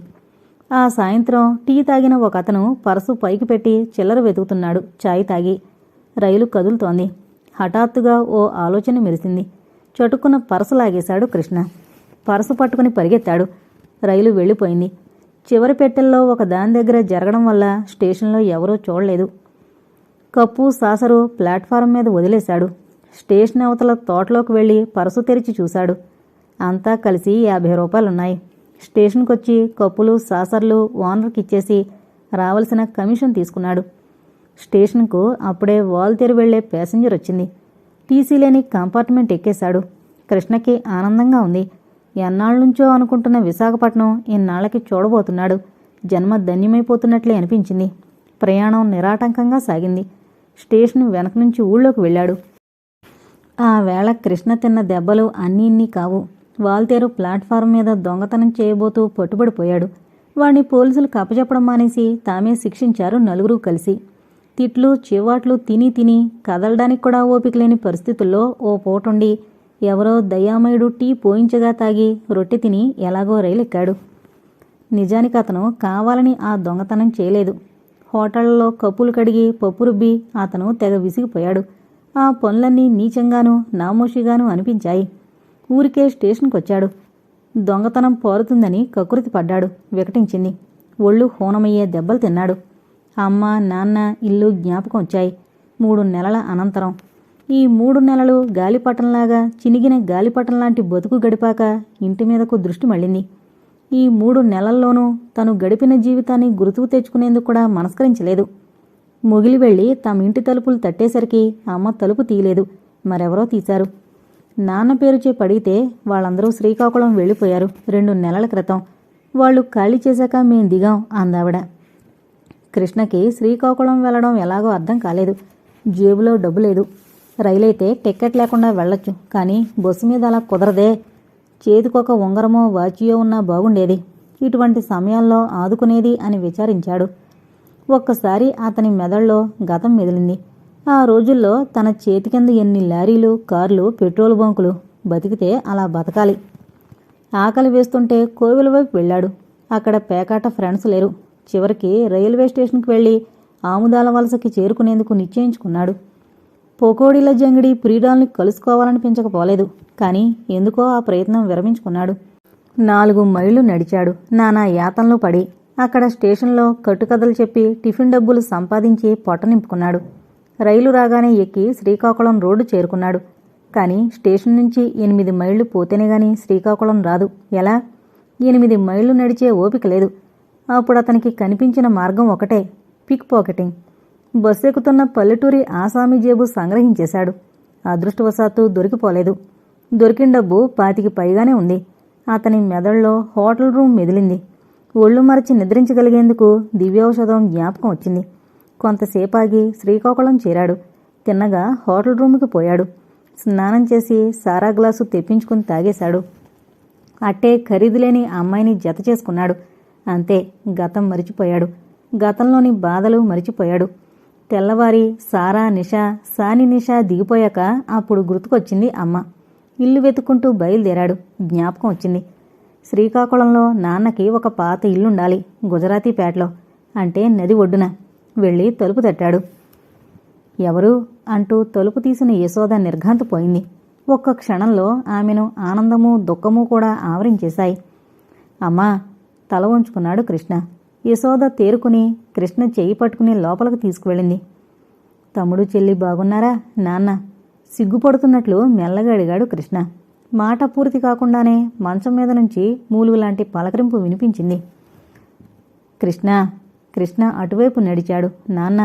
ఆ సాయంత్రం టీ తాగిన ఒక అతను పర్సు పైకి పెట్టి చిల్లర వెతుకుతున్నాడు. ఛాయ్ తాగి. రైలు కదులుతోంది. హఠాత్తుగా ఓ ఆలోచన మెరిసింది. చటుక్కున పర్సు లాగేశాడు కృష్ణ. పర్సు పట్టుకుని పరిగెత్తాడు. రైలు వెళ్ళిపోయింది. చివరి పెట్టెల్లో ఒక దాని దగ్గర జరగడం వల్ల స్టేషన్లో ఎవరూ చూడలేదు. కప్పు సాసరు ప్లాట్ఫారం మీద వదిలేశాడు. స్టేషన్ అవతల తోటలోకి వెళ్ళి పర్సు తెరిచి చూశాడు. అంతా కలిసి 50 రూపాయలున్నాయి. స్టేషన్కొచ్చి కప్పులు సాసర్లు ఓనర్కి ఇచ్చేసి రావలసిన కమిషన్ తీసుకున్నాడు. స్టేషన్కు అప్పుడే వాల్తేరు వెళ్లే ప్యాసింజర్ వచ్చింది. టీసీ లేని కంపార్ట్మెంట్ ఎక్కేశాడు. కృష్ణకి ఆనందంగా ఉంది. ఎన్నాళ్ళనుంచో అనుకుంటున్న విశాఖపట్నం ఇన్నాళ్లకి చూడబోతున్నాడు. జన్మ ధన్యమైపోతున్నట్లే అనిపించింది. ప్రయాణం నిరాటంకంగా సాగింది. స్టేషన్ వెనక నుంచి ఊళ్ళోకి వెళ్ళాడు. ఆ వేళ కృష్ణ తిన్న దెబ్బలు అన్నీ ఇన్ని కావు. వాల్తేరు ప్లాట్ఫారం మీద దొంగతనం చేయబోతూ పట్టుబడిపోయాడు. వాణ్ణి పోలీసులు కప్పచెప్పడం మానేసి తామే శిక్షించారు 4 కలిసి. తిట్లు చివాట్లు తిని తిని కదలడానికి కూడా ఓపికలేని పరిస్థితుల్లో ఓ పూటుండి ఎవరో దయామయుడు టీ పోయించగా తాగి రొట్టె తిని ఎలాగో రైలెక్కాడు. నిజానికి అతను కావాలని ఆ దొంగతనం చేయలేదు. హోటళ్లలో కప్పులు కడిగి పప్పు రుబ్బి అతను తెగ విసిగిపోయాడు. ఆ పనులన్నీ నీచంగానూ నామోషిగానూ అనిపించాయి. ఊరికే స్టేషన్కొచ్చాడు. దొంగతనం పోరుతుందని కకృతి పడ్డాడు. వికటించింది. ఒళ్ళు హోనమయ్యే దెబ్బలు తిన్నాడు. అమ్మ నాన్న ఇల్లు జ్ఞాపకం వచ్చాయి. 3 నెలల అనంతరం. ఈ 3 నెలలు గాలిపటంలాగా చినిగిన గాలిపటంలాంటి బతుకు గడిపాక ఇంటి మీదకు దృష్టి మళ్ళింది. ఈ 3 నెలల్లోనూ తను గడిపిన జీవితాన్ని గుర్తుకు తెచ్చుకునేందుకు కూడా మనస్కరించలేదు. ముగిలి వెళ్లి తమ ఇంటి తలుపులు తట్టేసరికి అమ్మ తలుపు తీయలేదు, మరెవరో తీశారు. నాన్న పేరు చెప్పి అడిగితే వాళ్ళందరూ శ్రీకాకుళం వెళ్ళిపోయారు 2 నెలల క్రితం. వాళ్ళు ఖాళీ చేశాక మేం దిగాం అందావిడ. కృష్ణకి శ్రీకాకుళం వెళ్లడం ఎలాగో అర్థం కాలేదు. జేబులో డబ్బు లేదు. రైలైతే టిక్కెట్ లేకుండా వెళ్ళొచ్చు, కానీ బస్సు మీద అలా కుదరదే. చేతికొక ఉంగరమో వాచియో ఉన్నా బాగుండేది. ఇటువంటి సమయాల్లో ఆదుకునేది అని విచారించాడు. ఒక్కసారి అతని మెదడులో గతం మెదిలింది. ఆ రోజుల్లో తన చేతి కింద ఎన్ని లారీలు, కార్లు, పెట్రోల్ బంకులు. బతికితే అలా బతకాలి. ఆకలి వేస్తుంటే కోవిల వైపు వెళ్ళాడు. అక్కడ పేకాట ఫ్రెండ్స్ లేరు. చివరికి రైల్వే స్టేషన్కి వెళ్ళి ఆముదాల వలసకి చేరుకునేందుకు నిశ్చయించుకున్నాడు. పొకోడీల జంగిడి ప్రియురాల్ని కలుసుకోవాలనిపించకపోలేదు, కానీ ఎందుకో ఆ ప్రయత్నం విరమించుకున్నాడు. 4 మైళ్ళు నడిచాడు నానా యాతనలు పడి. అక్కడ స్టేషన్లో కట్టుకథలు చెప్పి టిఫిన్ డబ్బులు సంపాదించి పొట్ట నింపుకున్నాడు. రైలు రాగానే ఎక్కి శ్రీకాకుళం రోడ్డు చేరుకున్నాడు. కానీ స్టేషన్ నుంచి 8 మైళ్ళు పోతేనే గాని శ్రీకాకుళం రాదు. ఎలా? 8 మైళ్ళు నడిచే ఓపిక లేదు. అప్పుడు అతనికి కనిపించిన మార్గం ఒకటే, పిక్ పాకెటింగ్. బస్సు ఎక్కుతున్న పల్లెటూరి ఆసామీ జేబు సంగ్రహించేశాడు. అదృష్టవశాత్తు దొరికిపోలేదు. దొరికిన డబ్బు 25 పైగానే ఉంది. అతని మెదడులో హోటల్ రూమ్ మెదిలింది. ఒళ్ళు మరచి నిద్రించగలిగేందుకు దివ్యౌషధం జ్ఞాపకం వచ్చింది. కొంతసేపాగి శ్రీకాకుళం చేరాడు. తిన్నగా హోటల్ రూముకి పోయాడు. స్నానం చేసి సారా గ్లాసు తెప్పించుకుని తాగేశాడు. అట్టే ఖరీదులేని అమ్మాయిని జత చేసుకున్నాడు. అంతే, గతం మరిచిపోయాడు. గతంలోని బాధలు మరిచిపోయాడు. తెల్లవారి సారా నిషా, సాని నిషా దిగిపోయాక అప్పుడు గుర్తుకొచ్చింది అమ్మ. ఇల్లు వెతుక్కుంటూ బయలుదేరాడు. జ్ఞాపకం వచ్చింది. శ్రీకాకుళంలో నాన్నకి ఒక పాత ఇల్లుండాలి, గుజరాతీపేటలో, అంటే నది ఒడ్డున. వెళ్ళి తలుపు తట్టాడు. ఎవరు అంటూ తలుపు తీసిన యశోద నిర్ఘాంతపోయింది. ఒక్క క్షణంలో ఆమెను ఆనందమూ దుఃఖమూ కూడా ఆవరించేశాయి. అమ్మా, తల వంచుకున్నాడు కృష్ణ. యశోద తేరుకుని కృష్ణ చెయ్యి పట్టుకుని లోపలికి తీసుకువెళ్ళింది. తమ్ముడు చెల్లి బాగున్నారా నాన్న? సిగ్గుపడుతున్నట్లు మెల్లగా అడిగాడు కృష్ణ. మాట పూర్తి కాకుండానే మంచం మీద నుంచి మూలుగులాంటి పలకరింపు వినిపించింది. కృష్ణ కృష్ణ అటువైపు నడిచాడు. నాన్న,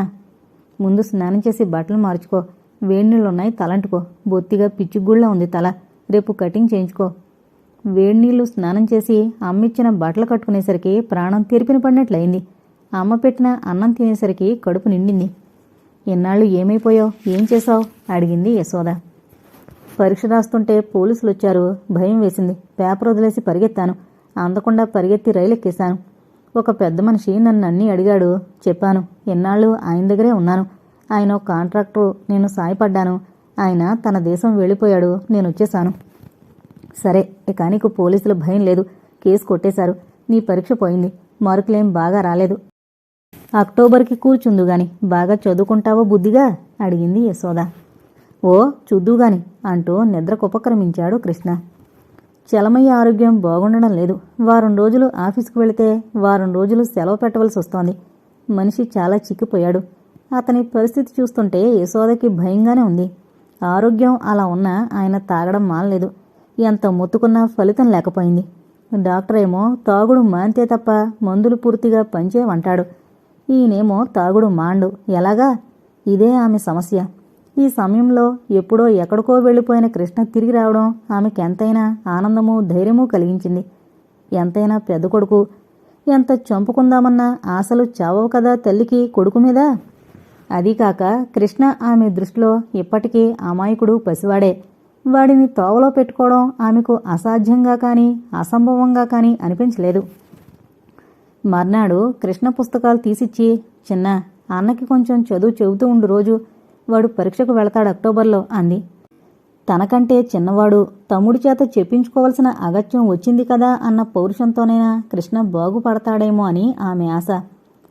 ముందు స్నానం చేసి బట్టలు మార్చుకో. వేడినీళ్ళున్నాయి, తలంటుకో. బొత్తిగా పిచ్చిగుళ్ళ ఉంది తల, రేపు కటింగ్ చేయించుకో. వేడినీళ్లు స్నానం చేసి అమ్మిచ్చిన బట్టలు కట్టుకునేసరికి ప్రాణం తెరిపిన పడినట్లయింది. అమ్మ పెట్టిన అన్నం తినేసరికి కడుపు నిండింది. ఎన్నాళ్ళు ఏమైపోయావు, ఏం చేశావు అడిగింది యశోద. పరీక్ష రాస్తుంటే పోలీసులు వచ్చారు, భయం వేసింది. పేపర్ వదిలేసి పరిగెత్తాను. అందకుండా పరిగెత్తి రైలు ఎక్కేశాను. ఒక పెద్ద మనిషి నన్ను అన్నీ అడిగాడు. చెప్పాను. ఎన్నాళ్ళు ఆయన దగ్గరే ఉన్నాను. ఆయన కాంట్రాక్టరు, నేను సాయపడ్డాను. ఆయన తన దేశం వెళ్ళిపోయాడు, నేను వచ్చేశాను. సరే, ఇక నీకు పోలీసుల భయం లేదు. కేసు కొట్టేశారు. నీ పరీక్ష పోయింది. మార్కులేం బాగా రాలేదు. అక్టోబర్కి కూర్చుందుగాని. బాగా చదువుకుంటావో బుద్ధిగా అడిగింది యశోద. ఓ చూద్దుగాని అంటూ నిద్రకుపక్రమించాడు కృష్ణ. చలమయ్య ఆరోగ్యం బాగుండడం లేదు. వారం రోజులు ఆఫీసుకు వెళితే వారం రోజులు సెలవు పెట్టవలసి వస్తోంది. మనిషి చాలా చిక్కిపోయాడు. అతని పరిస్థితి చూస్తుంటే యశోదకి భయంగానే ఉంది. ఆరోగ్యం అలా ఉన్నా ఆయన తాగడం మానలేదు. ఎంత మొత్తుకున్నా ఫలితం లేకపోయింది. డాక్టర్ ఏమో తాగుడు మానితే తప్ప మందులు పూర్తిగా పనిచేయమంటాడు. ఈయనేమో తాగుడు మాండు. ఎలాగా? ఇదే ఆమె సమస్య. ఈ సమయంలో ఎప్పుడో ఎక్కడికో వెళ్ళిపోయిన కృష్ణ తిరిగి రావడం ఆమెకెంతైనా ఆనందమూ ధైర్యమూ కలిగించింది. ఎంతైనా పెద్ద కొడుకు. ఎంత చంపుకుందామన్నా ఆశలు చావవు కదా తల్లికి కొడుకు మీద. అదీకాక కృష్ణ ఆమె దృష్టిలో ఇప్పటికీ అమాయకుడు, పసివాడే. వాడిని తోవలో పెట్టుకోవడం ఆమెకు అసాధ్యంగా కానీ అసంభవంగా కానీ అనిపించలేదు. మర్నాడు కృష్ణ పుస్తకాలు తీసిచ్చి, చిన్న అన్నకి కొంచెం చదువు చెబుతూ ఉండు రోజు. వాడు పరీక్షకు వెళతాడు అక్టోబర్లో అంది. తనకంటే చిన్నవాడు, తమ్ముడి చేత చెప్పించుకోవలసిన అగత్యం వచ్చింది కదా అన్న పౌరుషంతోనైనా కృష్ణ బాగుపడతాడేమో అని ఆమె ఆశ.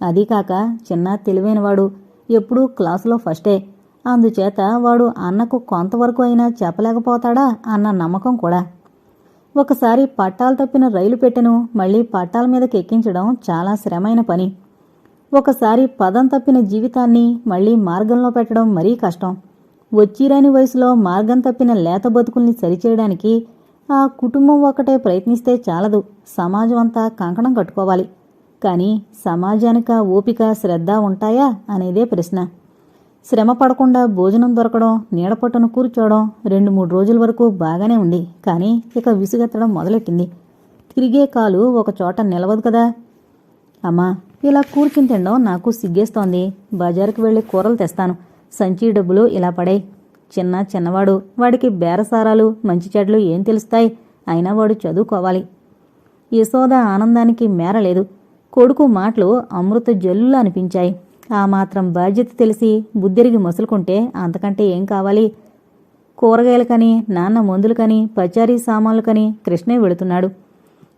అదీకాక చిన్న తెలివైనవాడు, ఎప్పుడూ క్లాసులో ఫస్టే. అందుచేత వాడు అన్నకు కొంతవరకు అయినా చెప్పలేకపోతాడా అన్న నమ్మకం కూడా. ఒకసారి పట్టాలు తప్పిన రైలు పెట్టెను మళ్లీ పట్టాల మీదకి ఎక్కించడం చాలా శ్రమైన పని. ఒకసారి పదం తప్పిన జీవితాన్ని మళ్లీ మార్గంలో పెట్టడం మరీ కష్టం. వచ్చిరాని వయసులో మార్గం తప్పిన లేత బతుకుల్ని సరిచేయడానికి ఆ కుటుంబం ఒకటే ప్రయత్నిస్తే చాలదు, సమాజం అంతా కంకణం కట్టుకోవాలి. కానీ సమాజానికి ఆ ఓపిక, శ్రద్ధ ఉంటాయా అనేదే ప్రశ్న. శ్రమ పడకుండా భోజనం దొరకడం, నీడపట్టును కూర్చోవడం 2-3 రోజుల వరకు బాగానే ఉంది. కానీ ఇక విసుగెత్తడం మొదలెట్టింది. తిరిగే కాలు ఒకచోట నిలవదు కదా. అమ్మా, ఇలా కూర్చుని తినడం నాకు సిగ్గేస్తోంది. బజారుకి వెళ్ళి కూరలు తెస్తాను. సంచి డబ్బులు ఇలా పడాయి. చిన్నవాడు, వాడికి బేరసారాలు మంచి చెడ్లు ఏం తెలుస్తాయి? అయినా వాడు చదువుకోవాలి. యశోద ఆనందానికి మేరలేదు. కొడుకు మాటలు అమృత జల్లులా అనిపించాయి. ఆ మాత్రం బాధ్యత తెలిసి బుద్ధిరిగి మసులుకుంటే అంతకంటే ఏం కావాలి? కూరగాయలకని, నాన్న మందులకని, పచారీ సామాన్లకని కృష్ణే వెళుతున్నాడు.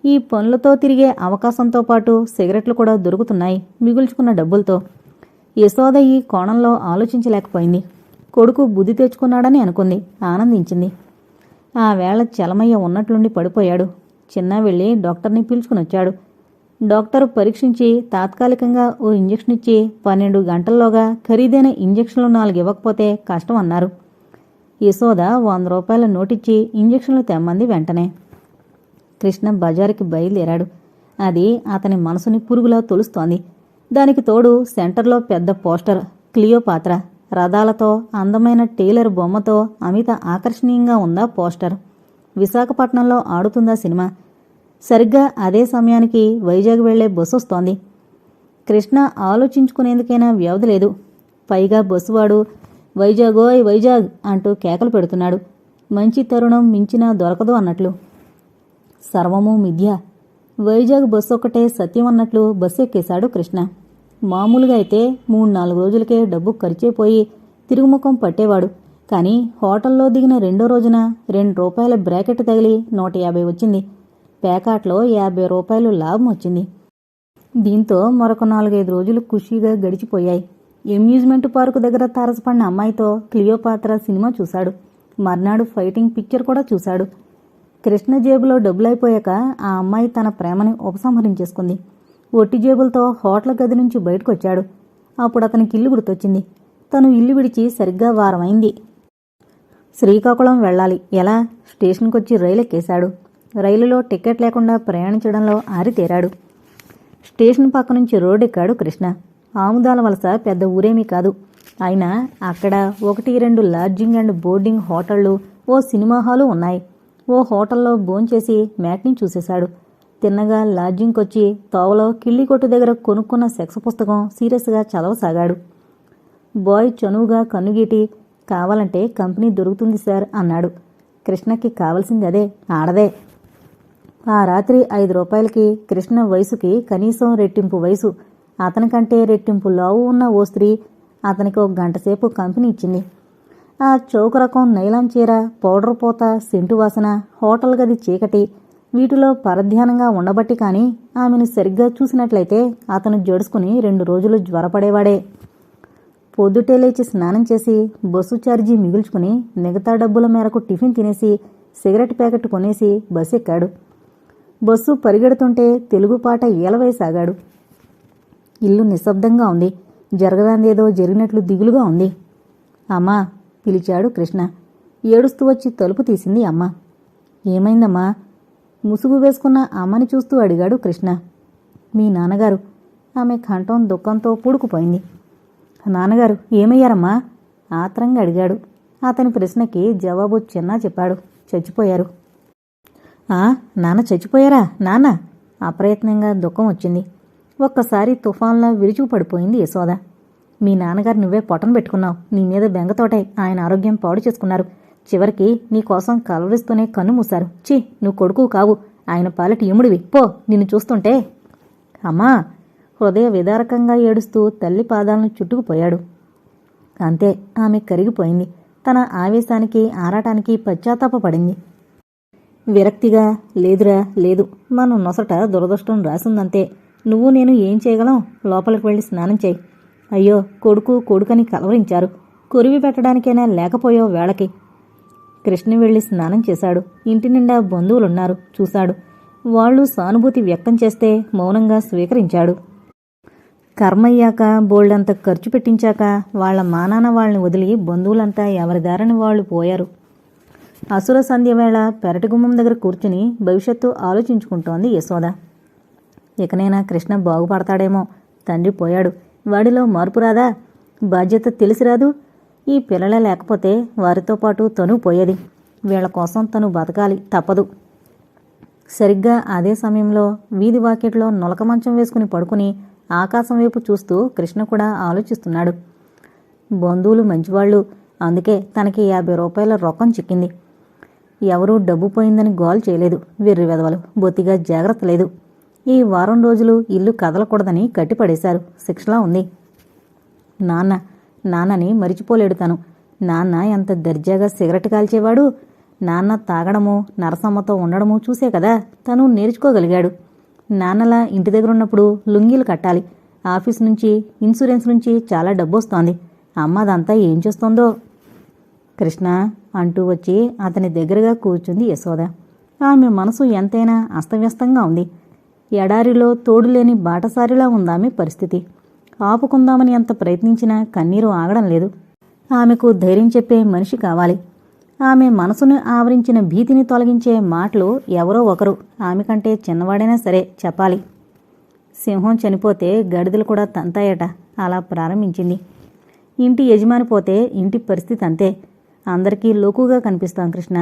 ఈ పనులతో తిరిగే అవకాశంతో పాటు సిగరెట్లు కూడా దొరుకుతున్నాయి మిగుల్చుకున్న డబ్బులతో. యశోద ఈ కోణంలో ఆలోచించలేకపోయింది. కొడుకు బుద్ధి తెచ్చుకున్నాడని అనుకుంది, ఆనందించింది. ఆ వేళ చలమయ్య ఉన్నట్లుండి పడిపోయాడు. చిన్న వెళ్ళి డాక్టర్ని పిలుచుకునొచ్చాడు. డాక్టరు పరీక్షించి తాత్కాలికంగా ఓ ఇంజెక్షన్ ఇచ్చి 12 గంటల్లోగా ఖరీదైన ఇంజెక్షన్లు 4 ఇవ్వకపోతే కష్టం అన్నారు. యశోద 100 రూపాయల నోటిచ్చి ఇంజెక్షన్లు తెమ్మంది. వెంటనే కృష్ణ బజారుకి బయలుదేరాడు. అది అతని మనసుని పురుగులా తొలుస్తోంది. దానికి తోడు సెంటర్లో పెద్ద పోస్టర్, క్లియోపాత్ర రథాలతో, అందమైన టైలర్ బొమ్మతో అమిత ఆకర్షణీయంగా ఉందా పోస్టర్. విశాఖపట్నంలో ఆడుతుందా సినిమా. సరిగ్గా అదే సమయానికి వైజాగ్ వెళ్లే బస్సు వస్తోంది. కృష్ణ ఆలోచించుకునేందుకైనా వ్యవధి లేదు. పైగా బస్సువాడు వైజాగోయ్ వైజాగ్ అంటూ కేకలు పెడుతున్నాడు. మంచి తరుణం మించినా దొరకదు అన్నట్లు. సర్వమూ మిథ్య. వైజాగ్ బస్సు ఒక్కటే సత్యం అన్నట్లు బస్సు ఎక్కేశాడు కృష్ణ. మామూలుగా అయితే 3-4 రోజులకే డబ్బు ఖర్చైపోయి తిరుగుముఖం పట్టేవాడు. కానీ హోటల్లో దిగిన 2వ రోజున 2 రూపాయల బ్రాకెట్ తగిలి 150 వచ్చింది. పేకాట్లో 50 రూపాయలు లాభం వచ్చింది. దీంతో మరొక 4-5 రోజులు ఖుషీగా గడిచిపోయాయి. అమ్యూజ్మెంట్ పార్కు దగ్గర తారసపడిన అమ్మాయితో క్లియోపాత్ర సినిమా చూశాడు. మర్నాడు ఫైటింగ్ పిక్చర్ కూడా చూశాడు. కృష్ణ జేబులో డబ్బులైపోయాక ఆ అమ్మాయి తన ప్రేమని ఉపసంహరించేసుకుంది. ఒట్టి జేబులతో హోటల్ గది నుంచి బయటకొచ్చాడు. అప్పుడు అతనికి ఇల్లు గుర్తొచ్చింది. తను ఇల్లు విడిచి సరిగ్గా వారమైంది. శ్రీకాకుళం వెళ్ళాలి. ఎలా? స్టేషన్కొచ్చి రైలు ఎక్కేశాడు. రైలులో టికెట్ లేకుండా ప్రయాణించడంలో ఆరితేరాడు. స్టేషన్ పక్క నుంచి రోడ్డెక్కాడు కృష్ణ. ఆముదాల వలస పెద్ద ఊరేమీ కాదు. అయినా అక్కడ 1-2 లాడ్జింగ్ అండ్ బోర్డింగ్ హోటళ్లు, ఓ సినిమా హాలు ఉన్నాయి. ఓ హోటల్లో భోంచేసి మ్యాట్ని చూసేశాడు. తిన్నగా లాడ్జింగ్కొచ్చి తోవలో కిళ్ళి కొట్టు దగ్గర కొనుక్కున్న సెక్స్ పుస్తకం సీరియస్గా చదవసాగాడు. బాయ్ చనువుగా కన్నుగీటి, కావాలంటే కంపెనీ దొరుకుతుంది సార్ అన్నాడు. కృష్ణకి కావలసింది అదే, ఆడదే. ఆ రాత్రి 5 రూపాయలకి కృష్ణ వయసుకి కనీసం రెట్టింపు వయసు, అతనికంటే రెట్టింపు లావు ఉన్న ఓ స్త్రీ అతనికి 1 గంటసేపు కంపెనీ ఇచ్చింది. ఆ చౌక రకం నైలాన్ చీర, పౌడర్ పోత, సెంటు వాసన, హోటల్ గది చీకటి, వీటిలో పరధ్యానంగా ఉండబట్టి కానీ ఆమెను సరిగ్గా చూసినట్లయితే అతను జడుసుకుని 2 రోజులు జ్వరపడేవాడే. పొద్దుటే లేచి స్నానం చేసి బస్సు ఛార్జీ మిగుల్చుకుని మిగతా డబ్బుల మేరకు టిఫిన్ తినేసి సిగరెట్ ప్యాకెట్ కొనేసి బస్సు ఎక్కాడు. బస్సు పరిగెడుతుంటే తెలుగు పాట ఏలవేసాగాడు. ఇల్లు నిశ్శబ్దంగా ఉంది. జరగదాందేదో జరిగినట్లు దిగులుగా ఉంది. అమ్మా పిలిచాడు కృష్ణ. ఏడుస్తూ వచ్చి తలుపు తీసింది అమ్మ. ఏమైందమ్మా? ముసుగు వేసుకున్న అమ్మని చూస్తూ అడిగాడు కృష్ణ. మీ నాన్నగారు. ఆమె కంఠం దుఃఖంతో పూడుకుపోయింది. నాన్నగారు ఏమయ్యారమ్మా? ఆత్రంగా అడిగాడు. అతని ప్రశ్నకి జవాబు చిన్నా చెప్పాడు. చచ్చిపోయారు. నాన్న చచ్చిపోయారా? నాన్న? అప్రయత్నంగా దుఃఖం వచ్చింది. ఒక్కసారి తుఫాన్లా విరుచుకు పడిపోయింది యశోద. మీ నాన్నగారు నువ్వే పొట్టను పెట్టుకున్నావు. నీ మీద బెంగతోటే ఆయన ఆరోగ్యం పాడు చేసుకున్నారు. చివరికి నీకోసం కలవరిస్తూనే కన్ను మూశారు. ఛీ, నువ్వు కొడుకు కావు, ఆయన పాలటి యముడివి. పో, నిన్ను చూస్తుంటే. అమ్మా! హృదయ విదారకంగా ఏడుస్తూ తల్లి పాదాలను చుట్టుకుపోయాడు. అంతే, ఆమె కరిగిపోయింది. తన ఆవేశానికి, ఆరాటానికి పశ్చాత్తాపపడింది. విరక్తిగా, లేదురా లేదు, మన నొసట దురదృష్టం రాసిందంతే. నువ్వు నేను ఏం చేయగలం? లోపలికి వెళ్ళి స్నానం చేయి. అయ్యో, కొడుకని కలవరించారు. కొరివి పెట్టడానికైనా లేకపోయావు వేళకి. కృష్ణ వెళ్లి స్నానం చేశాడు. ఇంటి నిండా బంధువులున్నారు. చూశాడు. వాళ్లు సానుభూతి వ్యక్తం చేస్తే మౌనంగా స్వీకరించాడు. కర్మయ్యాక, బోల్డంత ఖర్చు పెట్టించాక వాళ్ల మానాన వాళ్ళని వదిలి బంధువులంతా ఎవరి దారిని వాళ్లు పోయారు. అసుర సంధ్యవేళ పెరటి గుమ్మం దగ్గర కూర్చుని భవిష్యత్తు ఆలోచించుకుంటోంది యశోద. ఇకనైనా కృష్ణ బాగుపడతాడేమో. తండ్రి పోయాడు, వాడిలో మార్పు రాదా? బాధ్యత తెలిసిరాదు. ఈ పిల్లలే లేకపోతే వారితో పాటు తను పోయేది. వీళ్ల కోసం తను బతకాలి, తప్పదు. సరిగ్గా అదే సమయంలో వీధి వాకిట్లో నులక మంచం వేసుకుని పడుకుని ఆకాశం వైపు చూస్తూ కృష్ణ కూడా ఆలోచిస్తున్నాడు. బంధువులు మంచివాళ్లు, అందుకే తనకి 50 రూపాయల రొక్కం చిక్కింది. ఎవరూ డబ్బు పోయిందని గోల్ చేయలేదు. వెర్రి వెధవలు, బొత్తిగా జాగ్రత్త లేదు. ఈ వారం రోజులు ఇల్లు కదలకూడదని కట్టిపడేశారు. శిక్షలా ఉంది. నాన్నని మరిచిపోలేడు తను. నాన్న ఎంత దర్జాగా సిగరెట్ కాల్చేవాడు. నాన్న తాగడము, నరసమ్మతో ఉండడము చూసే కదా తను నేర్చుకోగలిగాడు. నాన్నలా ఇంటి దగ్గర ఉన్నప్పుడు లుంగీలు కట్టాలి. ఆఫీస్ నుంచి, ఇన్సూరెన్స్ నుంచి చాలా డబ్బు వస్తోంది. అమ్మ అదంతా ఏం చేస్తోందో. కృష్ణ అంటూ వచ్చి అతని దగ్గరగా కూర్చుంది యశోద. ఆమె మనసు ఎంతైనా అస్తవ్యస్తంగా ఉంది. ఎడారిలో తోడులేని బాటసారిలా ఉందామె పరిస్థితి. ఆపుకుందామని ఎంత ప్రయత్నించినా కన్నీరు ఆగడం లేదు. ఆమెకు ధైర్యం చెప్పే మనిషి కావాలి. ఆమె మనసును ఆవరించిన భీతిని తొలగించే మాటలు ఎవరో ఒకరు, ఆమె కంటే చిన్నవాడైనా సరే చెప్పాలి. సింహం చనిపోతే గడిదలు కూడా తంతాయట. అలా ప్రారంభించింది. ఇంటి యజమాని పోతే ఇంటి పరిస్థితి అంతే. అందరికీ లోకుగా కనిపిస్తాం కృష్ణ.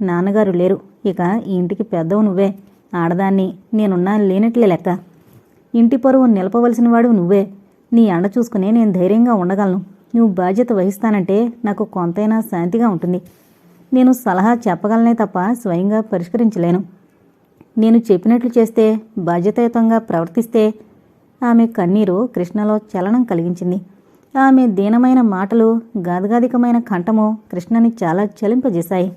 నాన్నగారు లేరు. ఇక ఈ ఇంటికి పెద్దవు నువ్వే. ఆడదాన్ని, నేనున్నా లేనట్లే లెక్క. ఇంటి పరువు నిలపవలసిన వాడు నువ్వే. నీ అండ చూసుకునే నేను ధైర్యంగా ఉండగలను. నువ్వు బాధ్యత వహిస్తానంటే నాకు కొంతైనా శాంతిగా ఉంటుంది. నేను సలహా చెప్పగలనే తప్ప స్వయంగా పరిష్కరించలేను. నేను చెప్పినట్లు చేస్తే, బాధ్యతాయుతంగా ప్రవర్తిస్తే. ఆమె కన్నీరు కృష్ణలో చలనం కలిగించింది. ఆమె దీనమైన మాటలు, గాదిగాదికమైన కంఠము కృష్ణని చాలా చలింపజేశాయి.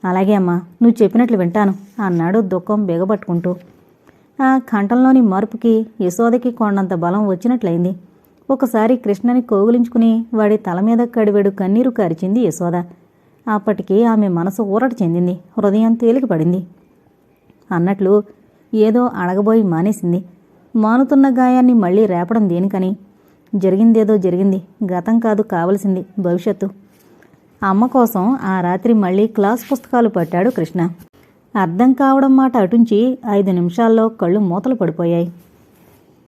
అలాగే అమ్మా, నువ్వు చెప్పినట్లు వింటాను అన్నాడు దుఃఖం బిగబట్టుకుంటూ. ఆ కంఠంలోని మార్పుకి యశోదకి కొండంత బలం వచ్చినట్లయింది. ఒకసారి కృష్ణని కోగులించుకుని వాడి తల మీద కడివెడు కన్నీరు కారిచింది యశోద. అప్పటికి ఆమె మనసు ఊరట చెందింది. హృదయం తేలికపడింది. అన్నట్లు ఏదో అడగబోయి మానేసింది. మానుతున్న గాయాన్ని మళ్లీ రేపడం దేనికని? జరిగిందేదో జరిగింది. గతం కాదు కావలసింది, భవిష్యత్తు. అమ్మ కోసం ఆ రాత్రి మళ్లీ క్లాస్ పుస్తకాలు పట్టాడు కృష్ణ. అర్థం కావడం మాట అటుంచి 5 నిమిషాల్లో కళ్ళు మూతలు పడిపోయాయి.